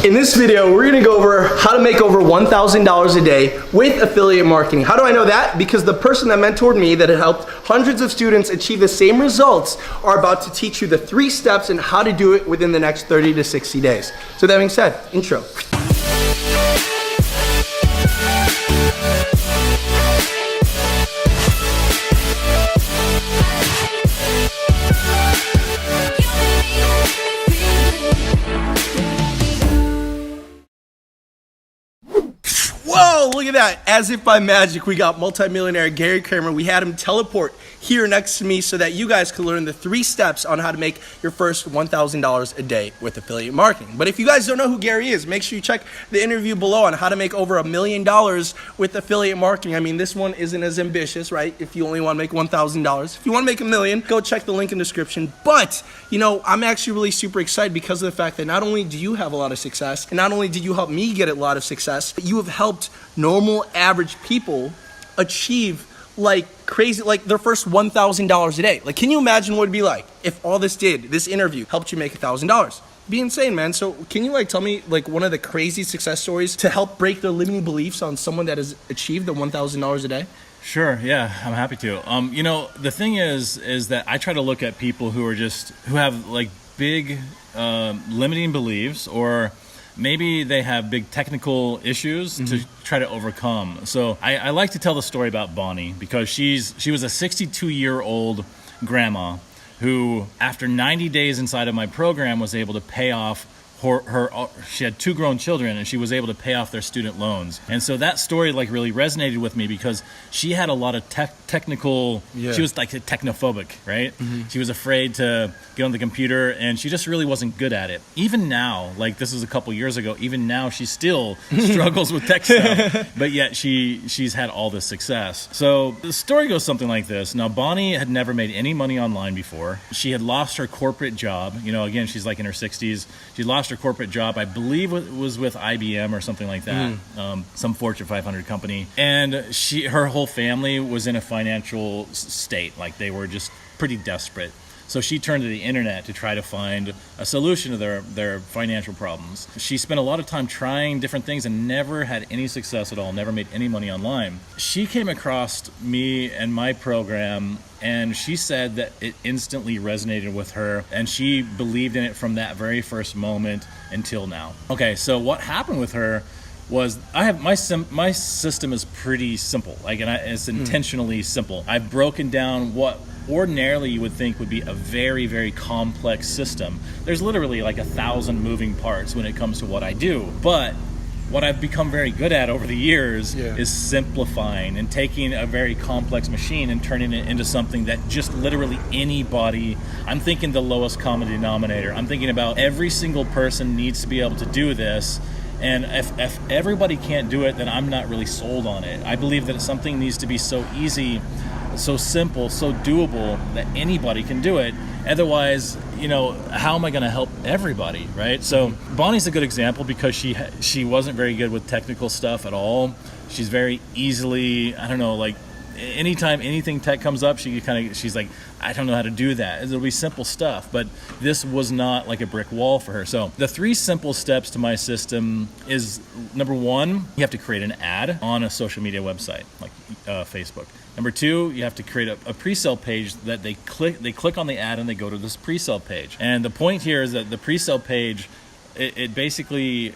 In this video, we're gonna go over how to make over $1,000 a day with affiliate marketing. How do I know that? Because the person that mentored me that had helped hundreds of students achieve the same results are about to teach you the 3 steps and how to do it within the next 30 to 60 days. So that being said, intro. Whoa, look at that. As if by magic, we got multimillionaire Gary Kramer. We had him teleport here next to me so that you guys could learn the 3 steps on how to make your first $1,000 a day with affiliate marketing. But if you guys don't know who Gary is, make sure you check the interview below on how to make over $1 million with affiliate marketing. I mean, this one isn't as ambitious, right? If you only want to make $1,000. If you want to make $1 million, go check the link in the description. But, you know, I'm actually really super excited because of the fact that not only do you have a lot of success, and not only did you help me get a lot of success, but you have helped normal average people achieve like crazy, like their first $1,000 a day. Like, can you imagine what it'd be like if all this interview helped you make $1,000? Be insane, man. So can you tell me one of the crazy success stories to help break their limiting beliefs on someone that has achieved the $1,000 a day? Sure. Yeah, I'm happy to. You know, the thing is that I try to look at people who have like big limiting beliefs, or maybe they have big technical issues to try to overcome. So I like to tell the story about Bonnie because she was a 62-year-old grandma who, after 90 days inside of my program, was able to pay off she had 2 grown children, and she was able to pay off their student loans. And so that story really resonated with me because she had a lot of technical, she was like technophobic, right? She was afraid to get on the computer, and she just really wasn't good at it. Even now, this was a couple years ago, even now she still struggles with tech stuff, but yet she's had all this success. So the story goes something like this. Now, Bonnie had never made any money online before. She had lost her corporate job. You know, again, she's in her 60s. She lost her corporate job. I believe it was with IBM or something like that, some Fortune 500 company. And her whole family was in a financial state. They were just pretty desperate. So she turned to the internet to try to find a solution to their financial problems. She spent a lot of time trying different things and never had any success at all, never made any money online. She came across me and my program, and she said that it instantly resonated with her, and she believed in it from that very first moment until now. Okay, so what happened with her was my system is pretty simple, it's intentionally simple. I've broken down what ordinarily you would think would be a very, very complex system. There's literally 1,000 moving parts when it comes to what I do. But what I've become very good at over the years is simplifying and taking a very complex machine and turning it into something that just literally anybody, I'm thinking the lowest common denominator. I'm thinking about every single person needs to be able to do this. And if everybody can't do it, then I'm not really sold on it. I believe that something needs to be so easy, so simple, so doable that anybody can do it. Otherwise, how am I going to help everybody, right? So Bonnie's a good example because she wasn't very good with technical stuff at all. She's very easily, anytime anything tech comes up, she's like, I don't know how to do that. It'll be simple stuff, but this was not like a brick wall for her. So the 3 simple steps to my system is, number 1, you have to create an ad on a social media website like Facebook. Number 2, you have to create a pre-sale page that they click on the ad and they go to this pre-sale page. And the point here is that the pre-sale page, it basically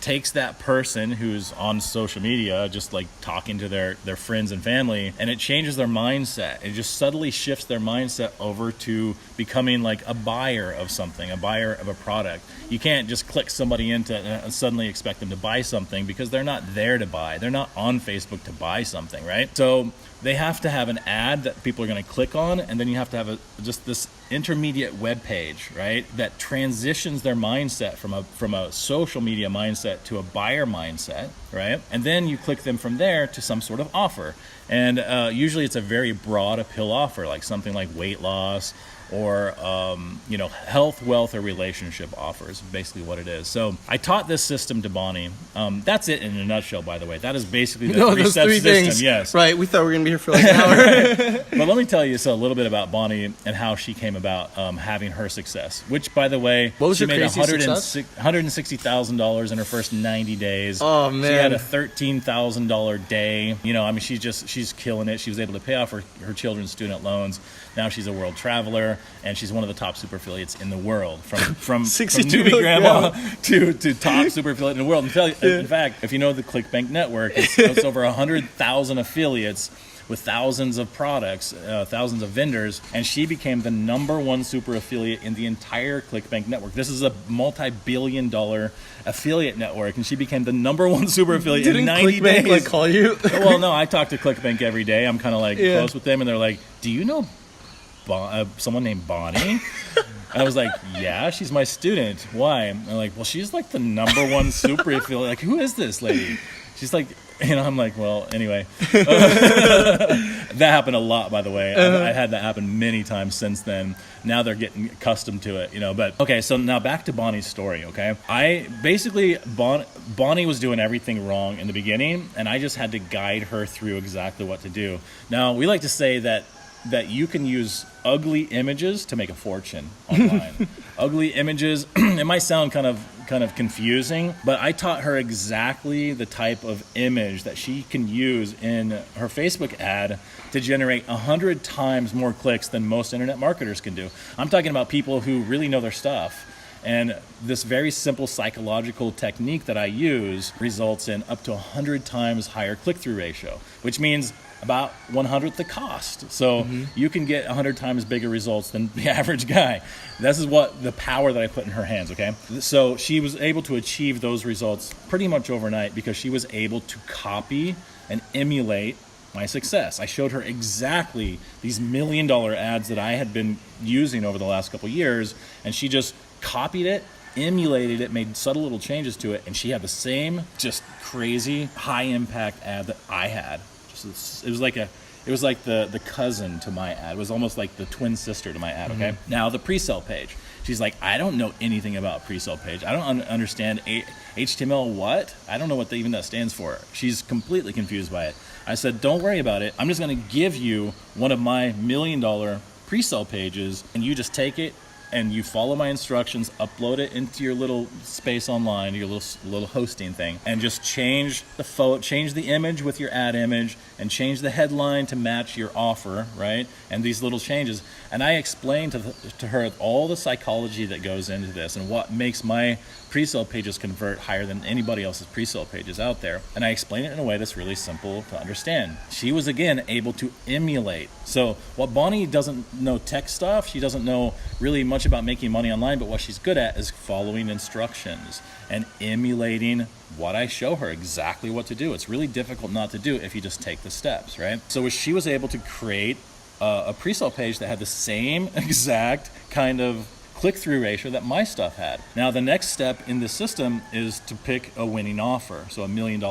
takes that person who's on social media just talking to their friends and family, and it changes their mindset. It just subtly shifts their mindset over to becoming a buyer of something, a buyer of a product. You can't just click somebody into and suddenly expect them to buy something because they're not there to buy. They're not on Facebook to buy something, right? So they have to have an ad that people are going to click on, and then you have to have just this intermediate web page, right, that transitions their mindset from a social media mindset to a buyer mindset, right? And then you click them from there to some sort of offer. And usually it's a very broad appeal offer, like something like weight loss, or health, wealth, or relationship offers, basically what it is. So I taught this system to Bonnie. That's it in a nutshell, by the way. That is basically the three-step system. Things. Yes. Right. We thought we were going to be here for like an hour. But let me tell you a little bit about Bonnie and how she came about having her success, which, by the way, what was she her made $160,000 in her first 90 days. Oh, man. She had a $13,000 day. She's killing it. She was able to pay off her children's student loans. Now she's a world traveler, and she's one of the top super affiliates in the world. From newbie grandma to top super affiliate in the world. In fact, if you know the ClickBank network, it's over 100,000 affiliates with thousands of products, thousands of vendors, and she became the #1 super affiliate in the entire ClickBank network. This is a multi-billion-dollar affiliate network, and she became the #1 super affiliate in 90 days. Didn't ClickBank call you? Well, no, I talk to ClickBank every day. I'm kind of close with them, and they're like, "Do you know someone named Bonnie?" And I was like, "Yeah, she's my student. Why?" And they're like, "Well, she's like the #1 super affiliate. Like, who is this lady?" She's like, I'm like, well, anyway. That happened a lot, by the way. I had that happen many times since then. Now they're getting accustomed to it, But, okay, so now back to Bonnie's story, okay? Bonnie was doing everything wrong in the beginning, and I just had to guide her through exactly what to do. Now, we like to say that you can use ugly images to make a fortune online. Ugly images, it might sound kind of confusing, but I taught her exactly the type of image that she can use in her Facebook ad to generate 100 times more clicks than most internet marketers can do. I'm talking about people who really know their stuff. And this very simple psychological technique that I use results in up to 100 times higher click-through ratio, which means about 1/100th the cost. So you can get 100 times bigger results than the average guy. This is what the power that I put in her hands, okay? So she was able to achieve those results pretty much overnight because she was able to copy and emulate my success. I showed her exactly these $1 million ads that I had been using over the last couple of years, and she just copied it, emulated it, made subtle little changes to it, and she had the same just crazy high impact ad that I had. It was like the cousin to my ad. It was almost like the twin sister to my ad, okay? Now, the pre-sale page. She's like, I don't know anything about pre-sale page. I don't understand HTML what? I don't know what even that stands for. She's completely confused by it. I said, don't worry about it. I'm just going to give you one of my $1 million pre-sale pages, and you just take it, and you follow my instructions, upload it into your little space online, your little hosting thing, and just change the image with your ad image, and change the headline to match your offer, right? And these little changes. And I explained to her all the psychology that goes into this and what makes my pre-sale pages convert higher than anybody else's pre-sale pages out there. And I explained it in a way that's really simple to understand. She was, again, able to emulate. So while Bonnie doesn't know tech stuff, she doesn't know really much about making money online, but what she's good at is following instructions and emulating what I show her, exactly what to do. It's really difficult not to do if you just take the steps, right? So she was able to create a pre-sale page that had the same exact kind of click-through ratio that my stuff had. Now, the next step in the system is to pick a winning offer, so $1 million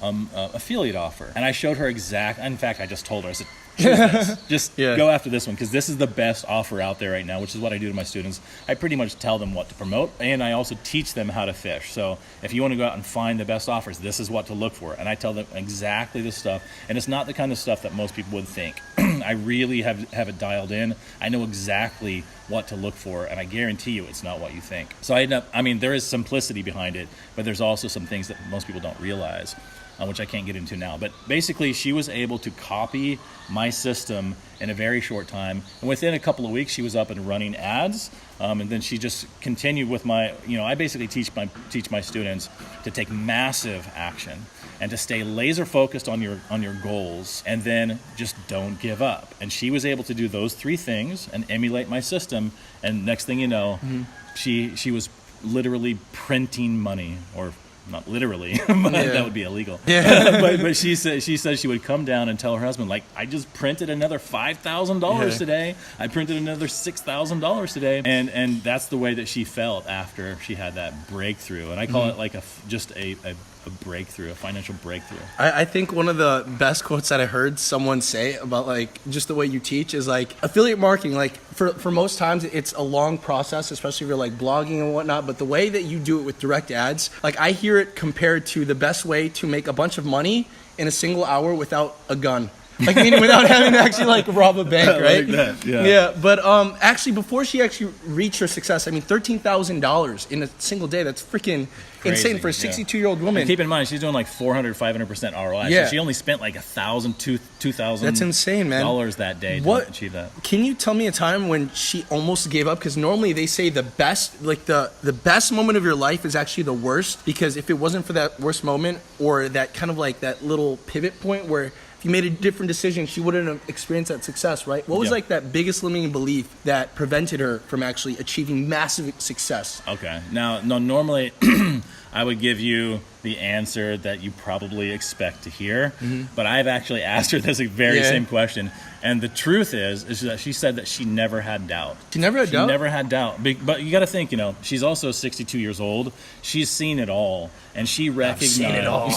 affiliate offer. And I showed her in fact, I just told her, I said, choose this. Just go after this one, because this is the best offer out there right now, which is what I do to my students. I pretty much tell them what to promote, and I also teach them how to fish. So if you want to go out and find the best offers, this is what to look for. And I tell them exactly the stuff, and it's not the kind of stuff that most people would think. I really have it dialed in. I know exactly what to look for, and I guarantee you it's not what you think. So there is simplicity behind it, but there's also some things that most people don't realize, which I can't get into now. But basically, she was able to copy my system in a very short time. And within a couple of weeks, she was up and running ads. And then she just continued with I basically teach my students to take massive action and to stay laser focused on your goals, and then just don't give up. And she was able to do those three things and emulate my system. And next thing you know, she was literally printing money, or not literally, but that would be illegal. Yeah. but she said she would come down and tell her husband, like, I just printed another $5,000 today. I printed another $6,000 today, and that's the way that she felt after she had that breakthrough. And I call it like just a breakthrough, a financial breakthrough. I think one of the best quotes that I heard someone say about like just the way you teach is like affiliate marketing. Like for most times it's a long process, especially if you're like blogging and whatnot. But the way that you do it with direct ads, like I hear it compared to the best way to make a bunch of money in a single hour without a gun. Like meaning without having to actually like rob a bank, right? Like that, yeah. Yeah, but actually before she actually reached her success, I mean $13,000 in a single day, that's freaking insane for a 62-year-old woman. And keep in mind, she's doing like 400-500% ROI. Yeah. So she only spent like $2,000 That's insane, man. dollars that day to achieve that. Can you tell me a time when she almost gave up? Because normally they say the best, like the best moment of your life is actually the worst, because if it wasn't for that worst moment or that kind of like that little pivot point where if you made a different decision, she wouldn't have experienced that success, right? What was like that biggest limiting belief that prevented her from actually achieving massive success? Okay. Now, no, normally I would give you the answer that you probably expect to hear, but I've actually asked her this very same question. And the truth is that she said that she never had doubt. She never had doubt? She never had doubt. But you got to think, you know, she's also 62 years old. She's seen it all. And she recognized, seen it all.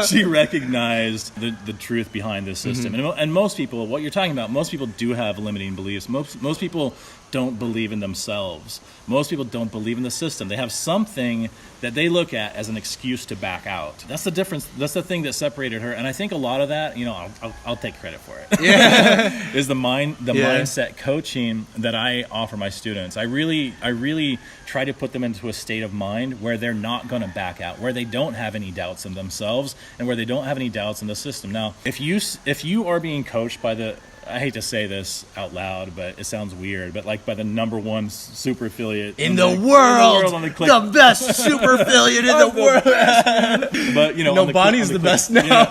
she recognized the truth behind this system. And most people, what you're talking about, most people do have limiting beliefs. Most people don't believe in themselves. Most people don't believe in the system. They have something that they look at as an excuse to back out. That's the difference. That's the thing that separated her. And I think a lot of that, you know, I'll take credit for it. Yeah. Is the mindset coaching that I offer my students. I really try to put them into a state of mind where they're not going to back out, where they don't have any doubts in themselves, and where they don't have any doubts in the system. Now, if you are being coached by I hate to say this out loud, but it sounds weird, but like by the #1 super affiliate in the world, on the best super affiliate in the world. But you know, no, Bonnie's the best now.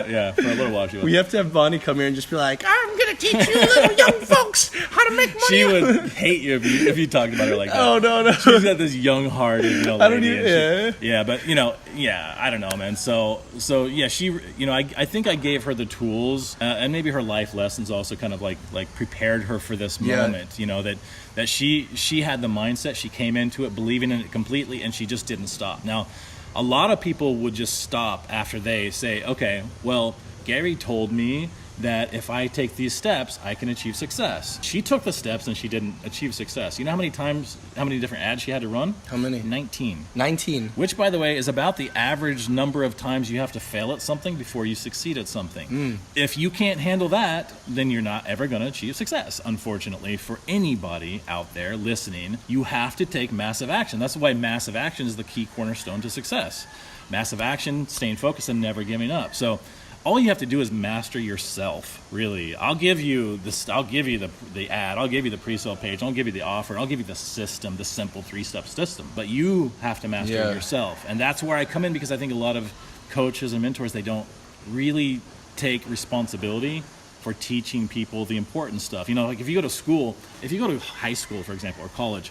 Yeah, for a little while she was. We have to have Bonnie come here and just be like, I'm gonna teach you little young folks how to make money. She would hate you if you talked about her like that. Oh no. She's got this young-hearted, you know, lady. I don't even. Yeah, but you know, I don't know, man. So yeah, she, you know, I think I gave her the tools and maybe her life lessons also kind of like prepared her for this moment. You know, that she had the mindset, she came into it believing in it completely, and she just didn't stop. Now, a lot of people would just stop after they say, okay, well, Gary told me that if I take these steps, I can achieve success. She took the steps and she didn't achieve success. You know how many different ads she had to run? How many? 19. Which, by the way, is about the average number of times you have to fail at something before you succeed at something. If you can't handle that, then you're not ever going to achieve success. Unfortunately, for anybody out there listening, you have to take massive action. That's why massive action is the key cornerstone to success. Massive action, staying focused, and never giving up. So all you have to do is master yourself, really. I'll give you the ad, I'll give you the pre-sale page, I'll give you the offer, I'll give you the system, the simple 3-step system. But you have to master it yourself. And that's where I come in, because I think a lot of coaches and mentors, they don't really take responsibility for teaching people the important stuff. You know, like if you go to school, if you go to high school, for example, or college,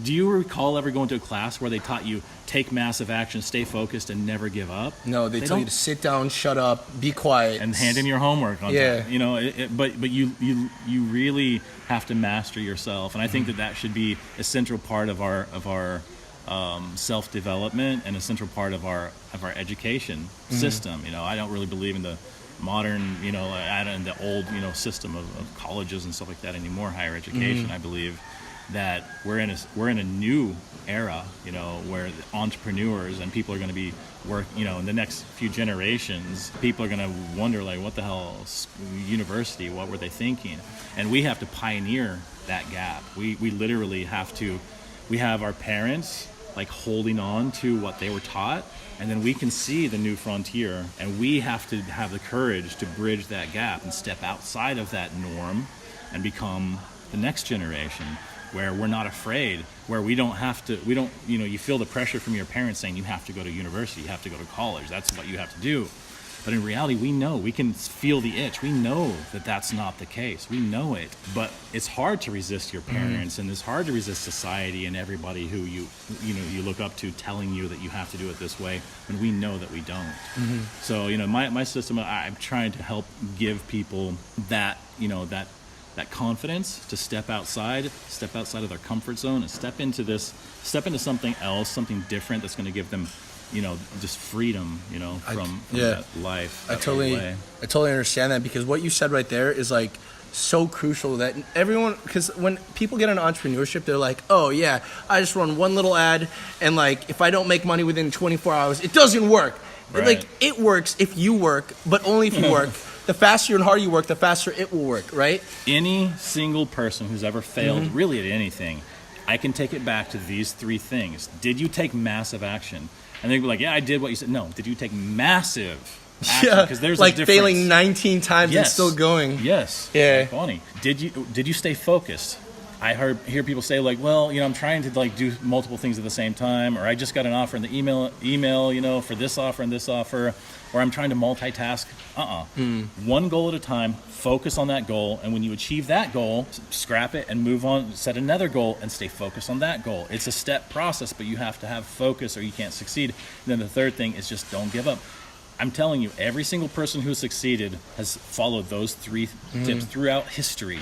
do you recall ever going to a class where they taught you take massive action, stay focused, and never give up? No, they tell you to sit down, shut up, be quiet, and hand in your homework on time. You know, but you really have to master yourself, and I think that should be a central part of our self-development and a central part of our education system. You know, I don't really believe in the modern, you know, in the old, you know, system of colleges and stuff like that anymore. Higher education, I believe that we're in a new era, you know, where entrepreneurs and people are going to be you know, in the next few generations, people are going to wonder, like, what the hell, university, what were they thinking? And we have to pioneer that gap. We literally have to, we have our parents like holding on to what they were taught, and then we can see the new frontier, and we have to have the courage to bridge that gap and step outside of that norm and become the next generation, where we're not afraid, where we don't, you know, you feel the pressure from your parents saying you have to go to university, you have to go to college, that's what you have to do. But in reality, we know, we can feel the itch. We know that that's not the case. We know it. But it's hard to resist your parents, and it's hard to resist society and everybody who you look up to telling you that you have to do it this way, when we know that we don't. So, you know, my system, I'm trying to help give people that, you know, that confidence to step outside of their comfort zone and step into something else, something different that's going to give them, you know, just freedom, you know, from that life. I totally understand that, because what you said right there is like so crucial that everyone, because when people get into entrepreneurship, they're like, oh yeah, I just run one little ad, and like if I don't make money within 24 hours, it doesn't work. Right. Like it works if you work, but only if you work. The faster and harder you work, the faster it will work, right? Any single person who's ever failed really at anything, I can take it back to these three things. Did you take massive action? And they'd be like, yeah, I did what you said. No, did you take massive action? Yeah, Because there's like a difference. failing 19 times and Yes. still going. Yes. Yeah. Bonnie, did you stay focused? I hear people say like, well, I'm trying to like do multiple things at the same time, or I just got an offer in the email, for this offer and this offer, or I'm trying to multitask. One goal at a time. Focus on that goal, and when you achieve that goal, scrap it and move on. Set another goal and stay focused on that goal. It's a step process, but you have to have focus, or you can't succeed. And then the third thing is just don't give up. I'm telling you, every single person who succeeded has followed those three tips throughout history.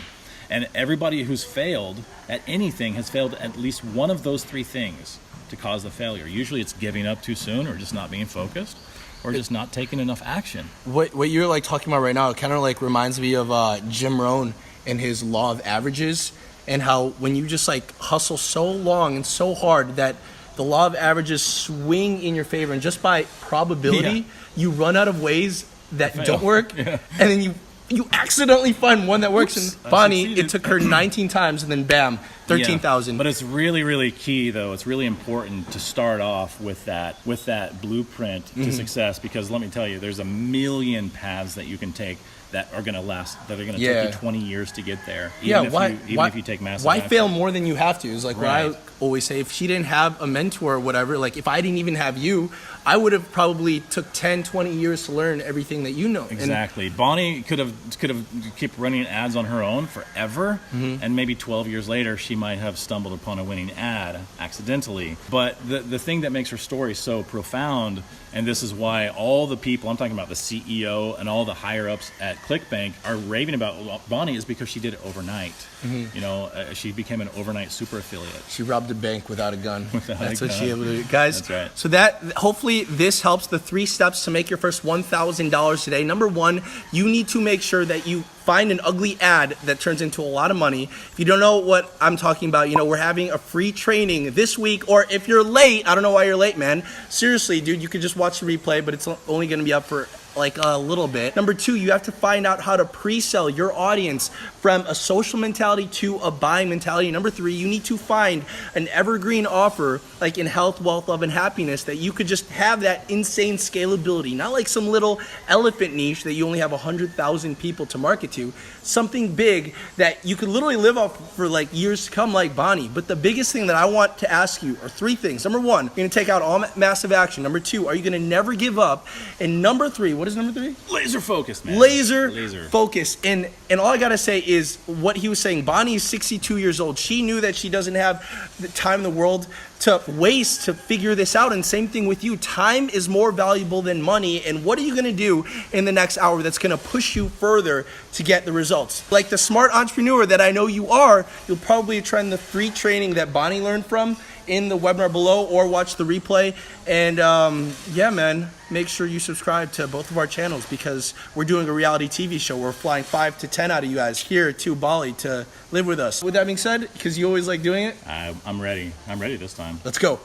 And everybody who's failed at anything has failed at least one of those three things to cause the failure. Usually it's giving up too soon, or just not being focused, or just not taking enough action. What you're like talking about right now, it kind of like reminds me of Jim Rohn and his law of averages, and how when you just like hustle so long and so hard that the law of averages swing in your favor, and just by probability, you run out of ways that don't work, and then you accidentally find one that works. Oops, And Bonnie, succeeded. it took her 19 times, and then bam, 13,000. But it's really, really key, though. It's really important to start off with that blueprint to success, because let me tell you, there's a million paths that you can take that are going to last, that are going to take you 20 years to get there. Even if you take massive why action. fail more than you have to? Is like what I Right. always say. If she didn't have a mentor or whatever, like if I didn't even have you, I would have probably took 10, 20 years to learn everything that you know. And Exactly. Bonnie could have kept running ads on her own forever, and maybe 12 years later she might have stumbled upon a winning ad accidentally. But the thing that makes her story so profound, and this is why all the people, I'm talking about the CEO and all the higher ups at ClickBank, are raving about Bonnie, is because she did it overnight. She became an overnight super affiliate. she robbed a bank without a gun. That's what gun. she able to do. Guys, That's right. so that hopefully this helps. The 3 steps to make your first $1,000 today. Number 1, you need to make sure that you find an ugly ad that turns into a lot of money. If you don't know what I'm talking about, we're having a free training this week, or if you're late, I don't know why you're late, man. Seriously, dude, you could just watch the replay, but it's only going to be up for like a little bit. Number 2, you have to find out how to pre-sell your audience from a social mentality to a buying mentality. Number 3, you need to find an evergreen offer like in health, wealth, love, and happiness that you could just have that insane scalability, not like some little elephant niche that you only have 100,000 people to market to. Something big that you could literally live off for like years to come, like Bonnie. But the biggest thing that I want to ask you are 3 things. Number 1, you're gonna take out all massive action. Number 2, are you gonna never give up? And number 3, what is number 3? Laser focused, man. Laser focus. And all I gotta say is what he was saying. Bonnie is 62 years old. She knew that she doesn't have the time in the world to waste to figure this out. And same thing with you. Time is more valuable than money. And what are you gonna do in the next hour that's gonna push you further to get the results? Like the smart entrepreneur that I know you are, you'll probably try the free training that Bonnie learned from in the webinar below, or watch the replay. And yeah, man, make sure you subscribe to both of our channels, because we're doing a reality TV show. We're flying 5 to 10 out of you guys here to Bali to live with us. With that being said, because you always like doing it, I'm ready. I'm ready this time. let's go.